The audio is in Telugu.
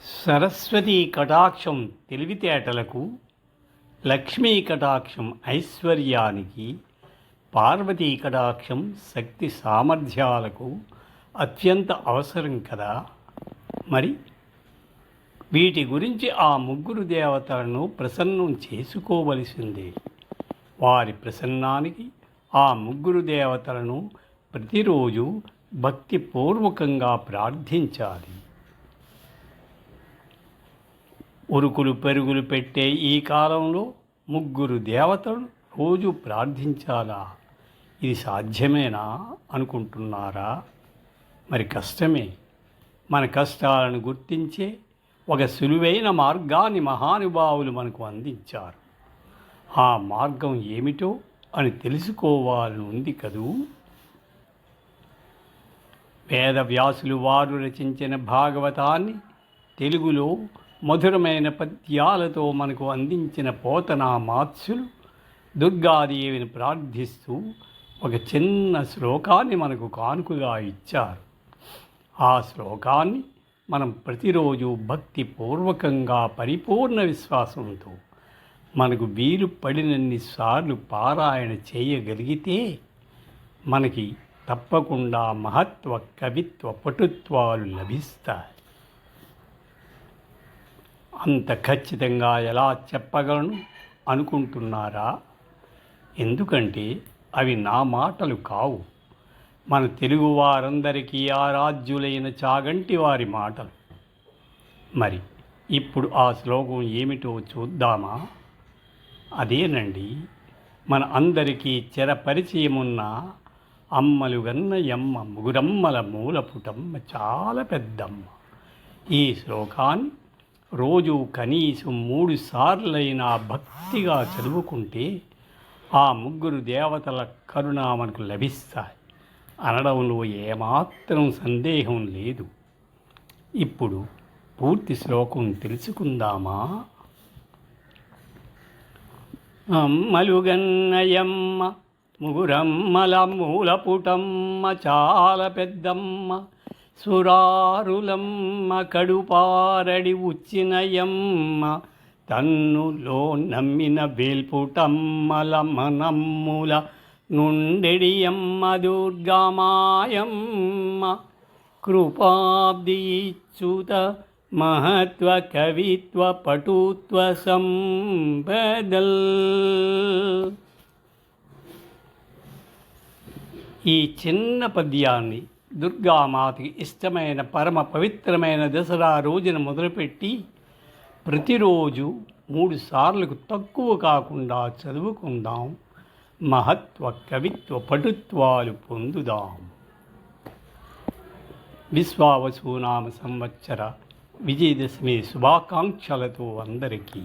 సరస్వతీ కటాక్షం తెలివితేటలకు, లక్ష్మీ కటాక్షం ఐశ్వర్యానికి, పార్వతీ కటాక్షం శక్తి సామర్థ్యాలకు అత్యంత అవసరం కదా. మరి వీటి గురించి ఆ ముగ్గురు దేవతలను ప్రసన్నం చేసుకోవలసిందే. వారి ప్రసన్నానికి ఆ ముగ్గురు దేవతలను ప్రతిరోజు భక్తిపూర్వకంగా ప్రార్థించాలి. ఉరుకులు పెరుగులు పెట్టే ఈ కాలంలో ముగ్గురు దేవతలు రోజు ప్రార్థించాలా? ఇది సాధ్యమేనా అనుకుంటున్నారా? మరి కష్టమే. మన కష్టాలను గుర్తించే ఒక సులువైన మార్గాన్ని మహానుభావులు మనకు అందించారు. ఆ మార్గం ఏమిటో అని తెలుసుకోవాలని ఉంది కదూ. వేదవ్యాసులు వారు రచించిన భాగవతాన్ని తెలుగులో మధురమైన పద్యాలతో మనకు అందించిన పోతనామాత్యులు దుర్గాదేవిని ప్రార్థిస్తూ ఒక చిన్న శ్లోకాన్ని మనకు కానుకగా ఇచ్చారు. ఆ శ్లోకాన్ని మనం ప్రతిరోజు భక్తిపూర్వకంగా పరిపూర్ణ విశ్వాసంతో మనకు వీలు పడినన్ని సార్లు పారాయణ చేయగలిగితే మనకి తప్పకుండా మహత్వ, కవిత్వ, పటుత్వాలు లభిస్తాయి. అంత ఖచ్చితంగా ఎలా చెప్పగలను అనుకుంటున్నారా? ఎందుకంటే అవి నా మాటలు కావు, మన తెలుగు వారందరికీ ఆరాధ్యులైన చాగంటి వారి మాటలు. మరి ఇప్పుడు ఆ శ్లోకం ఏమిటో చూద్దామా? అదేనండి, మన అందరికీ చిరపరిచయమున్న అమ్మలు గన్నయమ్మ ముగురమ్మల మూలపుటమ్మ చాలా పెద్దమ్మ. ఈ శ్లోకాన్ని రోజు కనీసం 3 సార్లైనా భక్తిగా చదువుకుంటే ఆ ముగ్గురు దేవతల కరుణ మనకు లభిస్తాయి అనడంలో ఏమాత్రం సందేహం లేదు. ఇప్పుడు పూర్తి శ్లోకం తెలుసుకుందామా? అమ్మలుగన్నయమ్మ ముగురమ్మల మూలపుటమ్మ చాలా పెద్దమ్మ, సురారులమ్మ కడుపారడి ఉచ్చినయమ్మ, తన్నులో నమ్మిన వేల్పుటమ్మల మనమ్ముల నుండెడియమ్మ దుర్గామాయమ్మ, కృపాబ్ది ఇచ్చుత మహత్వ, కవిత్వ, పటుత్వ సంపదల్. ఈ చిన్న పద్యాన్ని దుర్గామాతకి ఇష్టమైన పరమ పవిత్రమైన దసరా రోజున మొదలుపెట్టి ప్రతిరోజు 3 సార్లకు తక్కువ కాకుండా చదువుకుందాం. మహత్వ, కవిత్వ, పటుత్వాలు పొందుదాం. విశ్వావసునామ సంవత్సర విజయదశమి శుభాకాంక్షలతో అందరికీ